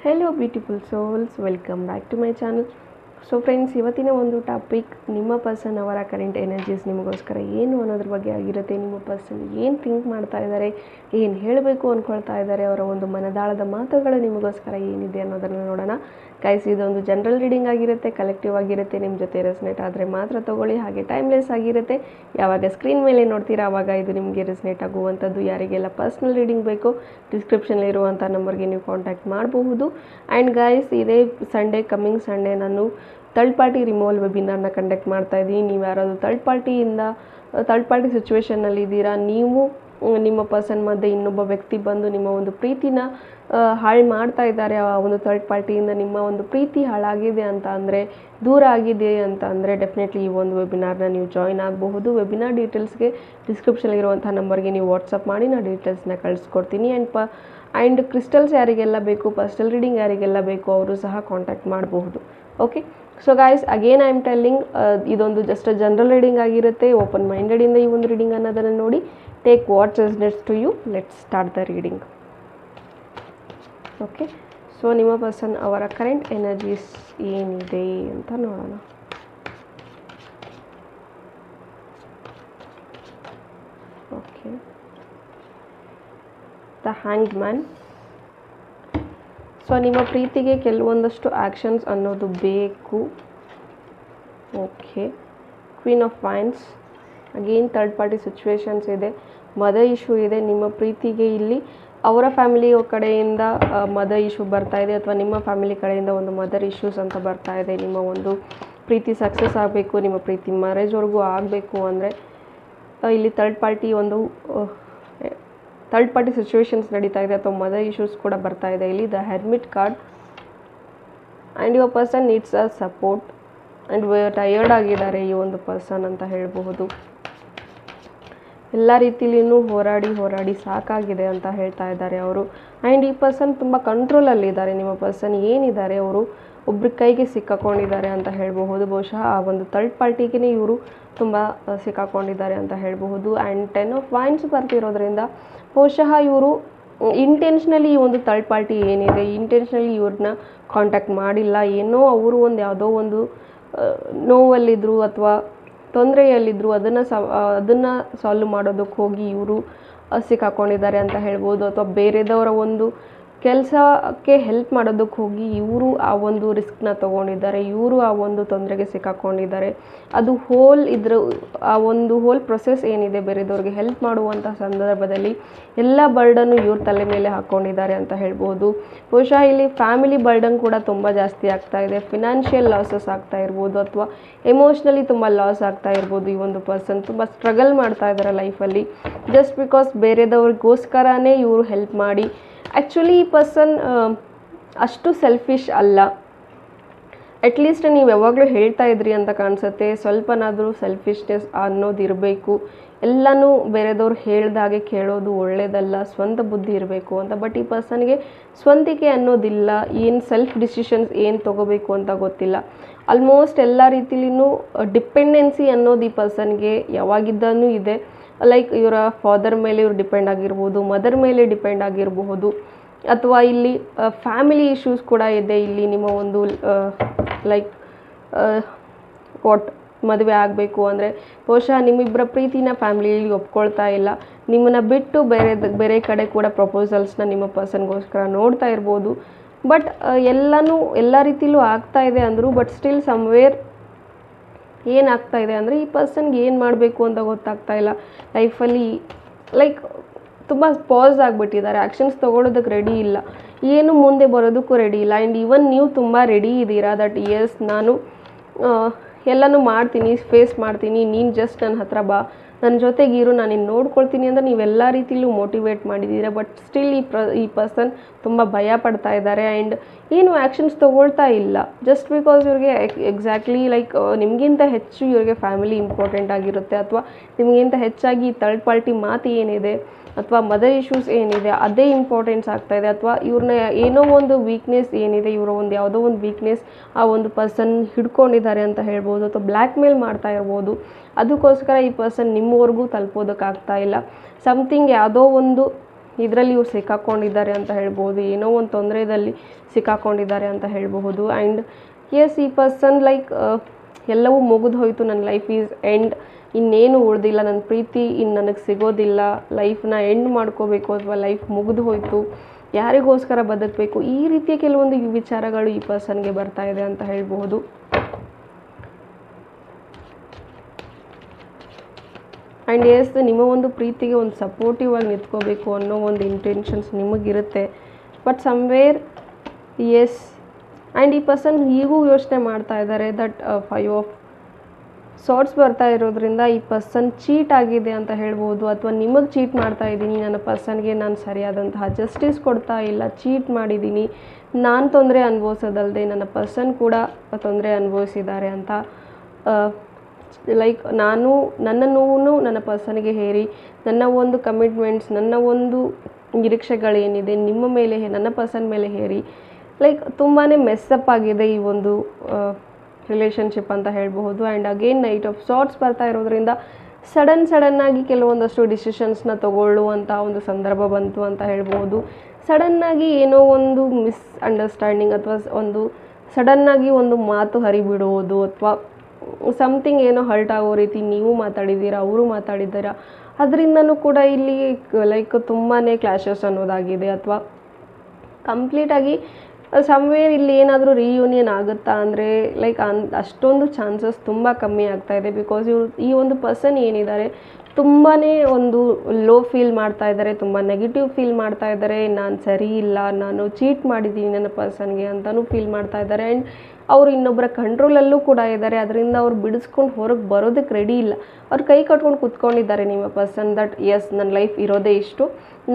Hello beautiful souls, welcome back to my channel. So friends, ಇವತ್ತಿನ ಒಂದು topic ನಿಮ್ಮ person ಅವರ ಕರೆಂಟ್ ಎನರ್ಜೀಸ್ ನಿಮಗೋಸ್ಕರ ಏನು ಅನ್ನೋದ್ರ ಬಗ್ಗೆ ಆಗಿರುತ್ತೆ. ನಿಮ್ಮ ಪರ್ಸನ್ ಏನು ಥಿಂಕ್ ಮಾಡ್ತಾ ಇದ್ದಾರೆ, ಏನು ಹೇಳಬೇಕು ಅಂದ್ಕೊಳ್ತಾ ಇದ್ದಾರೆ, ಅವರ ಒಂದು ಮನದಾಳದ ಮಾತುಗಳು ನಿಮಗೋಸ್ಕರ ಏನಿದೆ ಅನ್ನೋದನ್ನು ನೋಡೋಣ. ಗೈಸ್, ಇದೊಂದು ಜನರಲ್ ರೀಡಿಂಗ್ ಆಗಿರುತ್ತೆ, ಕಲೆಕ್ಟಿವ್ ಆಗಿರುತ್ತೆ. ನಿಮ್ಮ ಜೊತೆ ರೆಸ್ನೇಟ್ ಆದರೆ ಮಾತ್ರ ತೊಗೊಳ್ಳಿ. ಹಾಗೆ ಟೈಮ್ಲೆಸ್ ಆಗಿರುತ್ತೆ. ಯಾವಾಗ ಸ್ಕ್ರೀನ್ ಮೇಲೆ ನೋಡ್ತೀರಾ ಆವಾಗ ಇದು ನಿಮಗೆ ರೆಸ್ನೇಟ್ ಆಗುವಂಥದ್ದು. ಯಾರಿಗೆಲ್ಲ ಪರ್ಸ್ನಲ್ ರೀಡಿಂಗ್ ಬೇಕೋ ಡಿಸ್ಕ್ರಿಪ್ಷನ್ಲಿರುವಂಥ ನಂಬರ್ಗೆ ನೀವು ಕಾಂಟ್ಯಾಕ್ಟ್ ಮಾಡಬಹುದು. ಆ್ಯಂಡ್ ಗೈಸ್, ಇದೇ ಸಂಡೇ, ಕಮ್ಮಿಂಗ್ ಸಂಡೇ ನಾನು ಥರ್ಡ್ ಪಾರ್ಟಿ ರಿಮೂವಲ್ ವೆಬಿನಾರ್ನ ಕಂಡಕ್ಟ್ ಮಾಡ್ತಾ ಇದ್ದೀನಿ. ನೀವು ಯಾರಾದರೂ ಥರ್ಡ್ ಪಾರ್ಟಿ ಸಿಚುವೇಷನ್ನಲ್ಲಿ ಇದ್ದೀರಾ, ನೀವು ನಿಮ್ಮ ಪರ್ಸನ್ ಮಧ್ಯೆ ಇನ್ನೊಬ್ಬ ವ್ಯಕ್ತಿ ಬಂದು ನಿಮ್ಮ ಒಂದು ಪ್ರೀತಿನ ಹಾಳು ಮಾಡ್ತಾ ಇದ್ದಾರೆ, ಆ ಒಂದು ಥರ್ಡ್ ಪಾರ್ಟಿಯಿಂದ ನಿಮ್ಮ ಒಂದು ಪ್ರೀತಿ ಹಾಳಾಗಿದೆ ಅಂತ ಅಂದರೆ, ದೂರ ಆಗಿದೆ ಅಂತ ಅಂದರೆ ಡೆಫಿನೆಟ್ಲಿ ಈ ಒಂದು ವೆಬಿನಾರ್ನ ನೀವು ಜಾಯ್ನ್ ಆಗಬಹುದು. ವೆಬಿನಾರ್ ಡೀಟೇಲ್ಸ್ಗೆ ಡಿಸ್ಕ್ರಿಪ್ಷನ್ಲಿರುವಂಥ ನಂಬರ್ಗೆ ನೀವು ವಾಟ್ಸಪ್ ಮಾಡಿ ನಾನು ಡೀಟೇಲ್ಸ್ನ ಕಳಿಸ್ಕೊಡ್ತೀನಿ. ಆ್ಯಂಡ್ ಕ್ರಿಸ್ಟಲ್ಸ್ ಯಾರಿಗೆಲ್ಲ ಬೇಕು, ಪರ್ಸನಲ್ ರೀಡಿಂಗ್ ಯಾರಿಗೆಲ್ಲ ಬೇಕು ಅವರು ಸಹ ಕಾಂಟ್ಯಾಕ್ಟ್ ಮಾಡಬಹುದು. Okay, so guys, again I am telling, ಇದೊಂದು ಜಸ್ಟ್ ಜನರಲ್ ರೀಡಿಂಗ್ ಆಗಿರುತ್ತೆ. ಓಪನ್ ಮೈಂಡೆಡಿಂದ ಈ ಒಂದು ರೀಡಿಂಗ್ ಅನ್ನೋದನ್ನು ನೋಡಿ, take what resonates to you. Let's start the reading. Okay, so ನಿಮ್ಮ ಪರ್ಸನ್ ಅವರ ಕರೆಂಟ್ ಎನರ್ಜೀಸ್ ಏನಿದೆ ಅಂತ ನೋಡೋಣ. Okay, the hanged man. So ನಿಮ್ಮ ಪ್ರೀತಿಗೆ ಕೆಲವೊಂದಷ್ಟು ಆ್ಯಕ್ಷನ್ಸ್ ಅನ್ನೋದು ಬೇಕು. Okay, queen of wands. Again third party situations ಇದೆ, ಮದರ್ ಇಶ್ಯೂ ಇದೆ. ನಿಮ್ಮ ಪ್ರೀತಿಗೆ ಇಲ್ಲಿ ಅವರ ಫ್ಯಾಮಿಲಿ ಕಡೆಯಿಂದ ಮದರ್ ಇಶ್ಯೂ ಬರ್ತಾ ಇದೆ, ಅಥವಾ ನಿಮ್ಮ ಫ್ಯಾಮಿಲಿ ಕಡೆಯಿಂದ ಒಂದು ಮದರ್ ಇಶ್ಯೂಸ್ ಅಂತ ಬರ್ತಾ ಇದೆ. ನಿಮ್ಮ ಒಂದು ಪ್ರೀತಿ ಸಕ್ಸಸ್ ಆಗಬೇಕು, ನಿಮ್ಮ ಪ್ರೀತಿ ಮ್ಯಾರೇಜ್ವರೆಗೂ ಆಗಬೇಕು ಅಂದರೆ ಇಲ್ಲಿ ಥರ್ಡ್ ಪಾರ್ಟಿ ಸಿಚುವೇಶನ್ಸ್ ನಡೀತಾ ಇದೆ, ಅಥವಾ ಮದರ್ ಇಶ್ಯೂಸ್ ಕೂಡ ಬರ್ತಾ ಇದೆ. ಇಲ್ಲಿ the hermit card. And your person needs a support and tired ಆಗಿದ್ದಾರೆ ಈ ಒಂದು ಪರ್ಸನ್ ಅಂತ ಹೇಳಬಹುದು. ಎಲ್ಲ ರೀತಿಲಿನೂ ಹೋರಾಡಿ ಸಾಕಾಗಿದೆ ಅಂತ ಹೇಳ್ತಾ ಇದ್ದಾರೆ ಅವರು. ಆ್ಯಂಡ್ ಈ ಪರ್ಸನ್ ತುಂಬ ಕಂಟ್ರೋಲಲ್ಲಿದ್ದಾರೆ. ನಿಮ್ಮ ಪರ್ಸನ್ ಏನಿದ್ದಾರೆ, ಅವರು ಒಬ್ರ ಕೈಗೆ ಸಿಕ್ಕಾಕೊಂಡಿದ್ದಾರೆ ಅಂತ ಹೇಳಬಹುದು. ಬಹುಶಃ ಆ ಒಂದು ಥರ್ಡ್ ಪಾರ್ಟಿಗೆ ಇವರು ತುಂಬ ಸಿಕ್ಕಾಕೊಂಡಿದ್ದಾರೆ ಅಂತ ಹೇಳಬಹುದು. ಆ್ಯಂಡ್ 10 ಆಫ್ ವೈನ್ಸ್ ಬರ್ತಿರೋದ್ರಿಂದ ಬಹುಶಃ ಇವರು ಇಂಟೆನ್ಷನಲಿ ಈ ಒಂದು ಥರ್ಡ್ ಪಾರ್ಟಿ ಏನಿದೆ, ಇಂಟೆನ್ಷನಲಿ ಇವ್ರನ್ನ ಕಾಂಟ್ಯಾಕ್ಟ್ ಮಾಡಿಲ್ಲ. ಏನೋ ಅವರು ಯಾವುದೋ ಒಂದು ನೋವಲ್ಲಿದ್ದರು ಅಥವಾ ತೊಂದರೆಯಲ್ಲಿದ್ದರು, ಅದನ್ನು ಸಾಲ್ವ್ ಮಾಡೋದಕ್ಕೆ ಹೋಗಿ ಇವರು ಸಿಕ್ಕಾಕೊಂಡಿದ್ದಾರೆ ಅಂತ ಹೇಳ್ಬೋದು. ಅಥವಾ ಬೇರೆದವರ ಒಂದು ಕೆಲಸಕ್ಕೆ ಹೆಲ್ಪ್ ಮಾಡೋದಕ್ಕೆ ಹೋಗಿ ಇವರು ಆ ಒಂದು ರಿಸ್ಕ್ನ ತೊಗೊಂಡಿದ್ದಾರೆ, ಇವರು ಆ ಒಂದು ತೊಂದರೆಗೆ ಸಿಕ್ಕಾಕೊಂಡಿದ್ದಾರೆ. ಅದು ಆ ಒಂದು ಹೋಲ್ ಪ್ರೊಸೆಸ್ ಏನಿದೆ, ಬೇರೆದವ್ರಿಗೆ ಹೆಲ್ಪ್ ಮಾಡುವಂಥ ಸಂದರ್ಭದಲ್ಲಿ ಎಲ್ಲ ಬರ್ಡನ್ನು ಇವ್ರ ತಲೆ ಮೇಲೆ ಹಾಕ್ಕೊಂಡಿದ್ದಾರೆ ಅಂತ ಹೇಳ್ಬೋದು. ಬಹುಶಃ ಇಲ್ಲಿ ಫ್ಯಾಮಿಲಿ ಬರ್ಡನ್ ಕೂಡ ತುಂಬ ಜಾಸ್ತಿ ಆಗ್ತಾ ಇದೆ. ಫಿನಾನ್ಷಿಯಲ್ ಲಾಸಸ್ ಆಗ್ತಾ ಇರ್ಬೋದು, ಅಥವಾ ಎಮೋಷ್ನಲಿ ತುಂಬ ಲಾಸ್ ಆಗ್ತಾ ಇರ್ಬೋದು. ಈ ಒಂದು ಪರ್ಸನ್ ತುಂಬ ಸ್ಟ್ರಗಲ್ ಮಾಡ್ತಾ ಇದ್ದಾರೆ ಲೈಫಲ್ಲಿ, ಜಸ್ಟ್ ಬಿಕಾಸ್ ಬೇರೆದವ್ರಿಗೋಸ್ಕರನೇ ಇವರು ಹೆಲ್ಪ್ ಮಾಡಿ. ಆ್ಯಕ್ಚುಲಿ ಈ ಪರ್ಸನ್ ಅಷ್ಟು ಸೆಲ್ಫಿಶ್ ಅಲ್ಲ. ಅಟ್ಲೀಸ್ಟ್ ನೀವು ಯಾವಾಗಲೂ ಹೇಳ್ತಾ ಇದ್ರಿ ಅಂತ ಕಾಣಿಸುತ್ತೆ, ಸ್ವಲ್ಪನಾದರೂ ಸೆಲ್ಫಿಶ್ನೆಸ್ ಅನ್ನೋದು ಇರಬೇಕು. ಎಲ್ಲನೂ ಬೇರೆದವ್ರು ಹೇಳ್ದಾಗೆ ಕೇಳೋದು ಒಳ್ಳೆಯದಲ್ಲ, ಸ್ವಂತ ಬುದ್ಧಿ ಇರಬೇಕು ಅಂತ. ಬಟ್ ಈ ಪರ್ಸನ್ಗೆ ಸ್ವಂತಿಕೆ ಅನ್ನೋದಿಲ್ಲ, ಏನು ಸೆಲ್ಫ್ ಡಿಸಿಷನ್ಸ್ ಏನು ತೊಗೋಬೇಕು ಅಂತ ಗೊತ್ತಿಲ್ಲ. ಆಲ್ಮೋಸ್ಟ್ ಎಲ್ಲ ರೀತಿಲಿನೂ ಡಿಪೆಂಡೆನ್ಸಿ ಅನ್ನೋದು ಈ ಪರ್ಸನ್ಗೆ ಯಾವಾಗಿದ್ದನೂ ಇದೆ. ಲೈಕ್ ಇವರ ಫಾದರ್ ಮೇಲೆ ಇವರು ಡಿಪೆಂಡ್ ಆಗಿರ್ಬೋದು, ಮದರ್ ಮೇಲೆ ಡಿಪೆಂಡ್ ಆಗಿರಬಹುದು, ಅಥವಾ ಇಲ್ಲಿ ಫ್ಯಾಮಿಲಿ ಇಶ್ಯೂಸ್ ಕೂಡ ಇದೆ. ಇಲ್ಲಿ ನಿಮ್ಮ ಒಂದು ಮದುವೆ ಆಗಬೇಕು ಅಂದರೆ ಬಹುಶಃ ನಿಮ್ಮಿಬ್ಬರ ಪ್ರೀತಿನ ಫ್ಯಾಮಿಲಿಯಲ್ಲಿ ಒಪ್ಕೊಳ್ತಾ ಇಲ್ಲ. ನಿಮ್ಮನ್ನು ಬಿಟ್ಟು ಬೇರೆ ಕಡೆ ಕೂಡ ಪ್ರಪೋಸಲ್ಸ್ನ ನಿಮ್ಮ ಪರ್ಸನ್ಗೋಸ್ಕರ ನೋಡ್ತಾ ಇರ್ಬೋದು. ಬಟ್ ಎಲ್ಲ ರೀತಿಲೂ ಆಗ್ತಾ ಇದೆ ಅಂದರು. ಬಟ್ ಸ್ಟಿಲ್ ಸಮ್ವೇರ್ ಏನಾಗ್ತಾ ಇದೆ ಅಂದರೆ ಈ ಪರ್ಸನ್ಗೆ ಏನು ಮಾಡಬೇಕು ಅಂತ ಗೊತ್ತಾಗ್ತಾ ಇಲ್ಲ ಲೈಫಲ್ಲಿ. ತುಂಬ ಪಾಸ್ ಆಗಿಬಿಟ್ಟಿದ್ದಾರೆ, ಆ್ಯಕ್ಷನ್ಸ್ ತೊಗೊಳೋದಕ್ಕೆ ರೆಡಿ ಇಲ್ಲ, ಏನು ಮುಂದೆ ಬರೋದಕ್ಕೂ ರೆಡಿ ಇಲ್ಲ. ಆ್ಯಂಡ್ ಈವನ್ ನೀವು ತುಂಬ ರೆಡಿ ಇದ್ದೀರಾ ದಟ್ ಎಸ್ ನಾನು ಎಲ್ಲನೂ ಮಾಡ್ತೀನಿ, ಫೇಸ್ ಮಾಡ್ತೀನಿ, ನೀನು ಜಸ್ಟ್ ನನ್ನ ಹತ್ರ ಬಾ, ನನ್ನ ಜೊತೆಗಿರು, ನಾನು ನಿನ್ನ ನೋಡ್ಕೊಳ್ತೀನಿ ಅಂತ ನೀವೆಲ್ಲ ರೀತಿಲೂ ಮೋಟಿವೇಟ್ ಮಾಡಿದ್ದೀರಾ. ಬಟ್ ಸ್ಟಿಲ್ ಈ ಪರ್ಸನ್ ತುಂಬ ಭಯ ಪಡ್ತಾ ಇದ್ದಾರೆ. ಆ್ಯಂಡ್ ಏನು ಆ್ಯಕ್ಷನ್ಸ್ ತೊಗೊಳ್ತಾ ಇಲ್ಲ, ಜಸ್ಟ್ ಬಿಕಾಸ್ ಇವ್ರಿಗೆ ಎಕ್ಸಾಕ್ಟ್ಲಿ ನಿಮಗಿಂತ ಹೆಚ್ಚು ಇವ್ರಿಗೆ ಫ್ಯಾಮಿಲಿ ಇಂಪಾರ್ಟೆಂಟ್ ಆಗಿರುತ್ತೆ, ಅಥವಾ ನಿಮಗಿಂತ ಹೆಚ್ಚಾಗಿ ಥರ್ಡ್ ಪಾರ್ಟಿ ಮಾತು ಏನಿದೆ ಅಥವಾ ಮದರ್ ಇಶ್ಯೂಸ್ ಏನಿದೆ ಅದೇ ಇಂಪಾರ್ಟೆನ್ಸ್ ಆಗ್ತಾಯಿದೆ. ಅಥವಾ ಇವ್ರನ್ನ ಏನೋ ಒಂದು ವೀಕ್ನೆಸ್ ಏನಿದೆ, ಇವರ ಒಂದು ಯಾವುದೋ ಒಂದು ವೀಕ್ನೆಸ್ ಆ ಒಂದು ಪರ್ಸನ್ ಹಿಡ್ಕೊಂಡಿದ್ದಾರೆ ಅಂತ ಹೇಳ್ಬೋದು, ಅಥವಾ ಬ್ಲ್ಯಾಕ್ ಮೇಲ್ ಮಾಡ್ತಾ ಇರ್ಬೋದು. ಅದಕ್ಕೋಸ್ಕರ ಈ ಪರ್ಸನ್ ನಿಮ್ಮವರೆಗೂ ತಲುಪೋದಕ್ಕಾಗ್ತಾ ಇಲ್ಲ. ಸಮಥಿಂಗ್ ಯಾವುದೋ ಒಂದು ಇದರಲ್ಲಿ ಇವ್ರು ಸಿಕ್ಕಾಕೊಂಡಿದ್ದಾರೆ ಅಂತ ಹೇಳ್ಬೋದು, ಏನೋ ಒಂದು ತೊಂದರೆಯಲ್ಲಿ ಸಿಕ್ಕಾಕೊಂಡಿದ್ದಾರೆ ಅಂತ ಹೇಳಬಹುದು. ಆ್ಯಂಡ್ ಎಸ್, ಈ ಪರ್ಸನ್ ಲೈಕ್ ಎಲ್ಲವೂ ಮುಗಿದು ಹೋಯಿತು, ನನ್ನ ಲೈಫ್ ಈಸ್ ಎಂಡ್, ಇನ್ನೇನು ಉಳಿದಿಲ್ಲ, ನನ್ನ ಪ್ರೀತಿ ಇನ್ನು ನನಗೆ ಸಿಗೋದಿಲ್ಲ, ಲೈಫ್ನ ಎಂಡ್ ಮಾಡ್ಕೋಬೇಕು ಅಥವಾ ಲೈಫ್ ಮುಗಿದು ಹೋಯಿತು, ಯಾರಿಗೋಸ್ಕರ ಬದುಕಬೇಕು, ಈ ರೀತಿಯ ಕೆಲವೊಂದು ವಿಚಾರಗಳು ಈ ಪರ್ಸನ್ಗೆ ಬರ್ತಾ ಇದೆ ಅಂತ ಹೇಳ್ಬೋದು. ಆ್ಯಂಡ್ ಎಸ್, ನಿಮ್ಮ ಒಂದು ಪ್ರೀತಿಗೆ ಒಂದು ಸಪೋರ್ಟಿವ್ ಆಗಿ ನಿಂತ್ಕೋಬೇಕು ಅನ್ನೋ ಒಂದು ಇಂಟೆನ್ಷನ್ಸ್ ನಿಮಗಿರುತ್ತೆ. ಬಟ್ ಸಮ್ವೇರ್ ಎಸ್, ಆ್ಯಂಡ್ ಈ ಪರ್ಸನ್ ಈಗೂ ಯೋಚನೆ ಮಾಡ್ತಾ ಇದ್ದಾರೆ ದಟ್ 5 ಆಫ್ ಸಾರ್ಟ್ಸ್ ಬರ್ತಾ ಇರೋದ್ರಿಂದ ಈ ಪರ್ಸನ್ ಚೀಟ್ ಆಗಿದೆ ಅಂತ ಹೇಳ್ಬೋದು, ಅಥವಾ ನಿಮಗೆ ಚೀಟ್ ಮಾಡ್ತಾ ಇದ್ದೀನಿ, ನನ್ನ ಪರ್ಸನ್ಗೆ ನಾನು ಸರಿಯಾದಂತಹ ಜಸ್ಟಿಸ್ ಕೊಡ್ತಾ ಇಲ್ಲ, ಚೀಟ್ ಮಾಡಿದ್ದೀನಿ, ನಾನು ತೊಂದರೆ ಅನುಭವಿಸೋದಲ್ಲದೆ ನನ್ನ ಪರ್ಸನ್ ಕೂಡ ತೊಂದರೆ ಅನುಭವಿಸಿದ್ದಾರೆ ಅಂತ ಲೈಕ್ ನನ್ನ ನೋವು ನನ್ನ ಪರ್ಸನ್ಗೆ ಹೇರಿ, ನನ್ನ ಒಂದು ಕಮಿಟ್ಮೆಂಟ್ಸ್, ನನ್ನ ಒಂದು ನಿರೀಕ್ಷೆಗಳೇನಿದೆ ನಿಮ್ಮ ಮೇಲೆ, ನನ್ನ ಪರ್ಸನ್ ಮೇಲೆ ಹೇರಿ ಲೈಕ್ ತುಂಬಾ ಮೆಸ್ಸಪ್ ಆಗಿದೆ ಈ ಒಂದು ರಿಲೇಷನ್ಶಿಪ್ ಅಂತ ಹೇಳಬಹುದು. And again knight of swords ಬರ್ತಾ ಇರೋದ್ರಿಂದ ಸಡನ್ನಾಗಿ ಕೆಲವೊಂದಷ್ಟು ಡಿಸಿಷನ್ಸ್ನ ತಗೊಳ್ಳುವಂಥ ಒಂದು ಸಂದರ್ಭ ಬಂತು ಅಂತ ಹೇಳ್ಬೋದು. ಸಡನ್ನಾಗಿ ಏನೋ ಒಂದು ಮಿಸ್ಅಂಡರ್ಸ್ಟ್ಯಾಂಡಿಂಗ್ ಅಥವಾ ಒಂದು ಸಡನ್ನಾಗಿ ಒಂದು ಮಾತು ಹರಿಬಿಡುವುದು, ಅಥವಾ ಸಮಥಿಂಗ್ ಏನೋ ಹರ್ಟ್ ಆಗೋ ರೀತಿ ನೀವು ಮಾತಾಡಿದ್ದೀರಾ, ಅವರು ಮಾತಾಡಿದ್ದೀರಾ, ಅದರಿಂದನೂ ಕೂಡ ಇಲ್ಲಿ ಲೈಕ್ ತುಂಬಾ ಕ್ಲಾಶಸ್ ಅನ್ನೋದಾಗಿದೆ. ಅಥವಾ ಕಂಪ್ಲೀಟಾಗಿ ಸಮ್ವೇರ್ ಇಲ್ಲಿ ಏನಾದರೂ ರೀಯೂನಿಯನ್ ಆಗುತ್ತಾ ಅಂದರೆ ಲೈಕ್ ಅಷ್ಟೊಂದು ಚಾನ್ಸಸ್ ತುಂಬ ಕಮ್ಮಿ ಆಗ್ತಾಯಿದೆ. ಬಿಕಾಸ್ ಈ ಒಂದು ಪರ್ಸನ್ ಏನಿದ್ದಾರೆ ತುಂಬಾ ಒಂದು ಲೋ ಫೀಲ್ ಮಾಡ್ತಾ ಇದ್ದಾರೆ, ತುಂಬ ನೆಗೆಟಿವ್ ಫೀಲ್ ಮಾಡ್ತಾ ಇದ್ದಾರೆ, ನಾನು ಸರಿ ಇಲ್ಲ, ನಾನು ಚೀಟ್ ಮಾಡಿದ್ದೀನಿ ನನ್ನ ಪರ್ಸನ್ಗೆ ಅಂತಲೂ ಫೀಲ್ ಮಾಡ್ತಾ ಇದ್ದಾರೆ. ಆ್ಯಂಡ್ ಅವರು ಇನ್ನೊಬ್ಬರ ಕಂಟ್ರೋಲಲ್ಲೂ ಕೂಡ ಇದ್ದಾರೆ, ಅದರಿಂದ ಅವ್ರು ಬಿಡಿಸ್ಕೊಂಡು ಹೊರಗೆ ಬರೋದಕ್ಕೆ ರೆಡಿ ಇಲ್ಲ. ಅವ್ರು ಕೈ ಕಟ್ಕೊಂಡು ಕೂತ್ಕೊಂಡಿದ್ದಾರೆ ನಿಮ್ಮ ಪರ್ಸನ್ ದಟ್ ಎಸ್, ನನ್ನ ಲೈಫ್ ಇರೋದೇ ಇಷ್ಟು,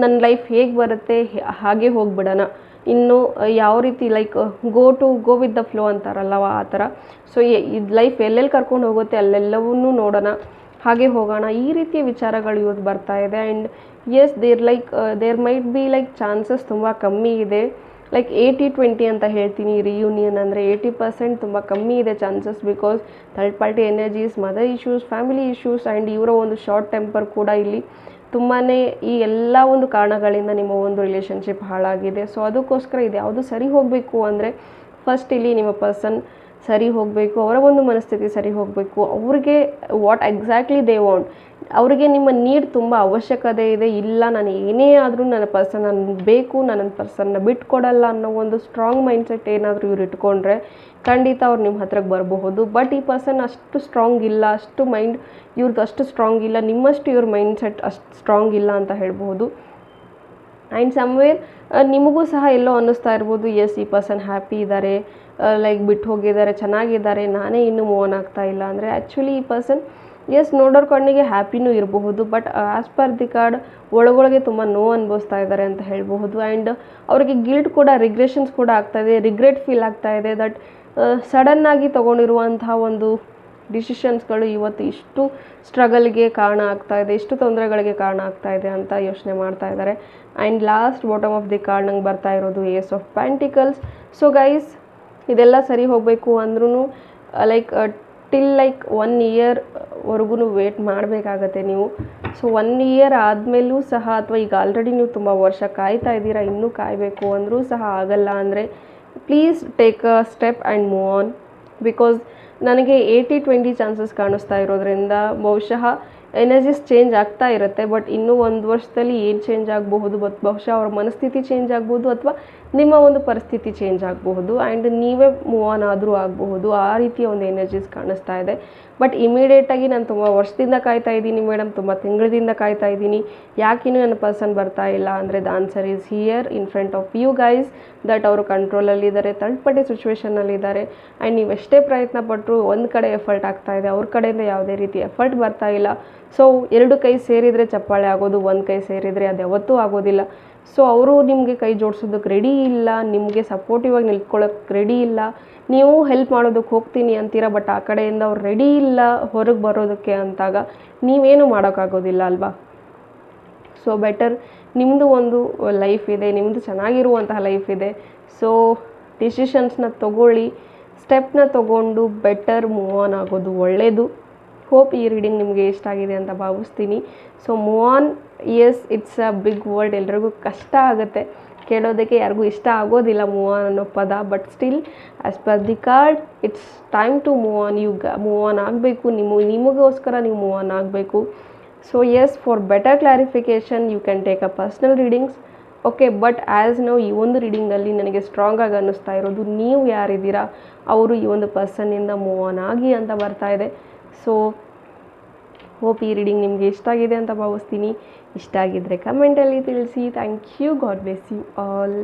ನನ್ನ ಲೈಫ್ ಹೇಗೆ ಬರುತ್ತೆ ಹಾಗೆ ಹೋಗಿಬಿಡೋಣ, ಇನ್ನು ಯಾವ ರೀತಿ like go with the flow ಅಂತಾರಲ್ಲವ ಆ ಥರ. ಸೊ ಇದು ಲೈಫ್ ಎಲ್ಲೆಲ್ಲಿ ಕರ್ಕೊಂಡು ಹೋಗುತ್ತೆ ಅಲ್ಲೆಲ್ಲವನ್ನೂ ನೋಡೋಣ, ಹಾಗೆ ಹೋಗೋಣ, ಈ ರೀತಿಯ ವಿಚಾರಗಳು ಇವ್ರದ್ದು ಬರ್ತಾ ಇದೆ. And yes, there might be like chances ತುಂಬ ಕಮ್ಮಿ ಇದೆ, ಲೈಕ್ 80-20 ಅಂತ ಹೇಳ್ತೀನಿ. ರಿಯೂನಿಯನ್ ಅಂದರೆ 80% ತುಂಬ ಕಮ್ಮಿ ಇದೆ chances. Because third party energies, mother issues, family issues, and ಇವರ ಒಂದು ಶಾರ್ಟ್ ಟೆಂಪರ್ ಕೂಡ ಇಲ್ಲಿ ತುಂಬಾ ಈ ಎಲ್ಲ ಒಂದು ಕಾರಣಗಳಿಂದ ನಿಮ್ಮ ಒಂದು ರಿಲೇಷನ್ಶಿಪ್ ಹಾಳಾಗಿದೆ. ಸೊ ಅದಕ್ಕೋಸ್ಕರ ಇದು ಯಾವುದು ಸರಿ ಹೋಗಬೇಕು ಅಂದರೆ ಫಸ್ಟ್ ಇಲ್ಲಿ ನಿಮ್ಮ ಪರ್ಸನ್ ಸರಿ ಹೋಗಬೇಕು, ಅವರ ಒಂದು ಮನಸ್ಥಿತಿ ಸರಿ ಹೋಗಬೇಕು, ಅವ್ರಿಗೆ ವಾಟ್ ಎಕ್ಸಾಕ್ಟ್ಲಿ ದೇ ವಾಂಟ್, ಅವರಿಗೆ ನಿಮ್ಮ ನೀಡ್ ತುಂಬ ಅವಶ್ಯಕತೆ ಇದೆ. ಇಲ್ಲ, ನಾನು ಏನೇ ಆದರೂ ನನ್ನ ಪರ್ಸನ್ ನನಗೆ ಬೇಕು, ನನ್ನ ಪರ್ಸನ್ನ ಬಿಟ್ಕೊಡಲ್ಲ ಅನ್ನೋ ಒಂದು ಸ್ಟ್ರಾಂಗ್ ಮೈಂಡ್ಸೆಟ್ ಏನಾದರೂ ಇವ್ರು ಇಟ್ಕೊಂಡ್ರೆ ಖಂಡಿತ ಅವ್ರು ನಿಮ್ಮ ಹತ್ರಕ್ಕೆ ಬರಬಹುದು. ಬಟ್ ಈ ಪರ್ಸನ್ ಅಷ್ಟು ಸ್ಟ್ರಾಂಗ್ ಇಲ್ಲ, ಅಷ್ಟು ಮೈಂಡ್ ಇವ್ರದ್ದು ಅಷ್ಟು ಸ್ಟ್ರಾಂಗ್ ಇಲ್ಲ, ನಿಮ್ಮಷ್ಟು ಇವ್ರ ಮೈಂಡ್ಸೆಟ್ ಅಷ್ಟು ಸ್ಟ್ರಾಂಗ್ ಇಲ್ಲ ಅಂತ ಹೇಳ್ಬೋದು. ಆ್ಯಂಡ್ ಸಮ್ವೇರ್ ನಿಮಗೂ ಸಹ ಎಲ್ಲೋ ಅನ್ನಿಸ್ತಾ ಇರ್ಬೋದು, ಎಸ್ ಈ ಪರ್ಸನ್ ಹ್ಯಾಪಿ ಇದ್ದಾರೆ, ಲೈಕ್ ಬಿಟ್ಟು ಹೋಗಿದ್ದಾರೆ, ಚೆನ್ನಾಗಿದ್ದಾರೆ, ನಾನೇ ಇನ್ನೂ ಮೂವ್ ಆನ್ ಆಗ್ತಾ ಇಲ್ಲ ಅಂದರೆ ಆ್ಯಕ್ಚುಲಿ ಈ ಪರ್ಸನ್ ಎಸ್ ನೋಡೋರ ಕಣ್ಣಿಗೆ ಹ್ಯಾಪಿನೂ ಇರಬಹುದು. But as per the card ಒಳಗೊಳಗೆ ತುಂಬ ನೋವು ಅನುಭವಿಸ್ತಾ ಇದ್ದಾರೆ ಅಂತ ಹೇಳಬಹುದು. ಆ್ಯಂಡ್ ಅವರಿಗೆ ಗಿಲ್ಟ್ ಕೂಡ, ರಿಗ್ರೆಷನ್ಸ್ ಕೂಡ ಆಗ್ತಾಯಿದೆ, ರಿಗ್ರೆಟ್ ಫೀಲ್ ಆಗ್ತಾ ಇದೆ ದಟ್ ಸಡನ್ನಾಗಿ ತೊಗೊಂಡಿರುವಂತಹ ಒಂದು ಡಿಸಿಷನ್ಸ್ಗಳು ಇವತ್ತು ಇಷ್ಟು ಸ್ಟ್ರಗಲ್ಗೆ ಕಾರಣ ಆಗ್ತಾ ಇದೆ, ಇಷ್ಟು ತೊಂದರೆಗಳಿಗೆ ಕಾರಣ ಆಗ್ತಾ ಇದೆ ಅಂತ ಯೋಚನೆ ಮಾಡ್ತಾ ಇದ್ದಾರೆ. And last bottom of the card ನಂಗೆ ಬರ್ತಾ ಇರೋದು ace of pentacles. So guys, ಇದೆಲ್ಲ ಸರಿ ಹೋಗಬೇಕು ಅಂದ್ರೂ ಲೈಕ್ ಟಿಲ್ ಲೈಕ್ 1 ಇಯರ್ವರೆಗೂ ವೇಟ್ ಮಾಡಬೇಕಾಗತ್ತೆ ನೀವು. ಸೊ 1 ಇಯರ್ ಆದಮೇಲೂ ಸಹ, ಅಥವಾ ಈಗ ಆಲ್ರೆಡಿ ನೀವು ತುಂಬ ವರ್ಷ ಕಾಯ್ತಾ ಇದ್ದೀರಾ, ಇನ್ನೂ ಕಾಯಬೇಕು ಅಂದರೂ ಸಹ ಆಗಲ್ಲ ಅಂದರೆ please take a step and move on. Because ನನಗೆ 80-20 ಚಾನ್ಸಸ್ ಕಾಣಿಸ್ತಾ ಇರೋದ್ರಿಂದ ಬಹುಶಃ ಎನರ್ಜೀಸ್ ಚೇಂಜ್ ಆಗ್ತಾ ಇರುತ್ತೆ. ಬಟ್ ಇನ್ನೂ 1 ವರ್ಷದಲ್ಲಿ ಏನು ಚೇಂಜ್ ಆಗಬಹುದು, ಬಹುಶಃ ಅವ್ರ ಮನಸ್ಥಿತಿ ಚೇಂಜ್ ಆಗ್ಬೋದು, ಅಥವಾ ನಿಮ್ಮ ಒಂದು ಪರಿಸ್ಥಿತಿ ಚೇಂಜ್ ಆಗಬಹುದು, ಆ್ಯಂಡ್ ನೀವೇ ಮೂವ್ ಆನ್ ಆದರೂ ಆಗಬಹುದು. ಆ ರೀತಿಯ ಒಂದು ಎನರ್ಜೀಸ್ ಕಾಣಿಸ್ತಾ ಇದೆ. ಬಟ್ ಇಮಿಡಿಯೇಟಾಗಿ ನಾನು ತುಂಬ ವರ್ಷದಿಂದ ಕಾಯ್ತಾ ಇದ್ದೀನಿ ಮೇಡಮ್, ತುಂಬ ತಿಂಗಳಿಂದ ಕಾಯ್ತಾ ಇದ್ದೀನಿ, ಯಾಕಿನ್ನೂ ನನ್ನ ಪರ್ಸನ್ ಬರ್ತಾ ಇಲ್ಲ ಅಂದರೆ the answer is here in front of you guys that ಅವರು ಕಂಟ್ರೋಲಲ್ಲಿದ್ದಾರೆ, ಥರ್ಡ್ ಪಾರ್ಟಿ ಸಿಚುವೇಷನ್ನಲ್ಲಿದ್ದಾರೆ. ಆ್ಯಂಡ್ ನೀವು ಎಷ್ಟೇ ಪ್ರಯತ್ನ ಪಟ್ಟರು ಒಂದು ಕಡೆ ಎಫರ್ಟ್ ಆಗ್ತಾ ಇದೆ, ಅವ್ರ ಕಡೆಯಿಂದ ಯಾವುದೇ ರೀತಿ ಎಫರ್ಟ್ ಬರ್ತಾ ಇಲ್ಲ. ಸೊ 2 ಕೈ ಸೇರಿದರೆ ಚಪ್ಪಾಳೆ ಆಗೋದು, 1 ಕೈ ಸೇರಿದರೆ ಅದು ಯಾವತ್ತೂ ಆಗೋದಿಲ್ಲ. ಸೊ ಅವರು ನಿಮಗೆ ಕೈ ಜೋಡಿಸೋದಕ್ಕೆ ರೆಡಿ ಇಲ್ಲ, ನಿಮಗೆ ಸಪೋರ್ಟಿವ್ ಆಗಿ ನಿಲ್ಕೊಳ್ಳೋಕ್ಕೆ ರೆಡಿ ಇಲ್ಲ. ನೀವು ಹೆಲ್ಪ್ ಮಾಡೋದಕ್ಕೆ ಹೋಗ್ತೀನಿ ಅಂತೀರ, ಬಟ್ ಆ ಕಡೆಯಿಂದ ಅವ್ರು ರೆಡಿ ಇಲ್ಲ ಹೊರಗೆ ಬರೋದಕ್ಕೆ ಅಂತಾಗ ನೀವೇನು ಮಾಡೋಕ್ಕಾಗೋದಿಲ್ಲ ಅಲ್ವಾ. ಸೊ ಬೆಟರ್, ನಿಮ್ಮದು ಒಂದು ಲೈಫ್ ಇದೆ, ನಿಮ್ಮದು ಚೆನ್ನಾಗಿರುವಂತಹ ಲೈಫ್ ಇದೆ. ಸೊ ಡಿಸಿಷನ್ಸ್ನ ತೊಗೊಳ್ಳಿ, ಸ್ಟೆಪ್ನ ತೊಗೊಂಡು ಬೆಟರ್ ಮೂವ್ ಆನ್ ಆಗೋದು ಒಳ್ಳೆಯದು. ಹೋಪ್ ಈ ರೀಡಿಂಗ್ ನಿಮಗೆ ಇಷ್ಟ ಆಗಿದೆ ಅಂತ ಭಾವಿಸ್ತೀನಿ. So move on yes, it's a big word, ಎಲ್ರಿಗೂ ಕಷ್ಟ ಆಗುತ್ತೆ ಕೇಳೋದಕ್ಕೆ, ಯಾರಿಗೂ ಇಷ್ಟ ಆಗೋದಿಲ್ಲ ಮೂವ್ ಆನ್ ಅನ್ನೋ ಪದ. But still as per the card it's time to move on. Move on ಆಗಬೇಕು, ನಿಮಗೋಸ್ಕರ ನೀವು ಮೂವ್ ಆನ್ ಆಗಬೇಕು. So yes, for better clarification you can take a personal readings. Okay, but as ನಾವು ಈ ಒಂದು ರೀಡಿಂಗಲ್ಲಿ ನನಗೆ ಸ್ಟ್ರಾಂಗಾಗಿ ಅನ್ನಿಸ್ತಾ ಇರೋದು, ನೀವು ಯಾರಿದ್ದೀರಾ ಅವರು ಈ ಒಂದು ಪರ್ಸನ್ನಿಂದ ಮೂವ್ ಆನ್ ಆಗಿ ಅಂತ ಬರ್ತಾ ಇದೆ. ಸೊ ಹೋಪ್ ಈ ರೀಡಿಂಗ್ ನಿಮಗೆ ಇಷ್ಟ ಆಗಿದೆ ಅಂತ ಭಾವಿಸ್ತೀನಿ. ಇಷ್ಟ ಆಗಿದ್ದರೆ ಕಮೆಂಟಲ್ಲಿ ತಿಳಿಸಿ. Thank you. God bless you all.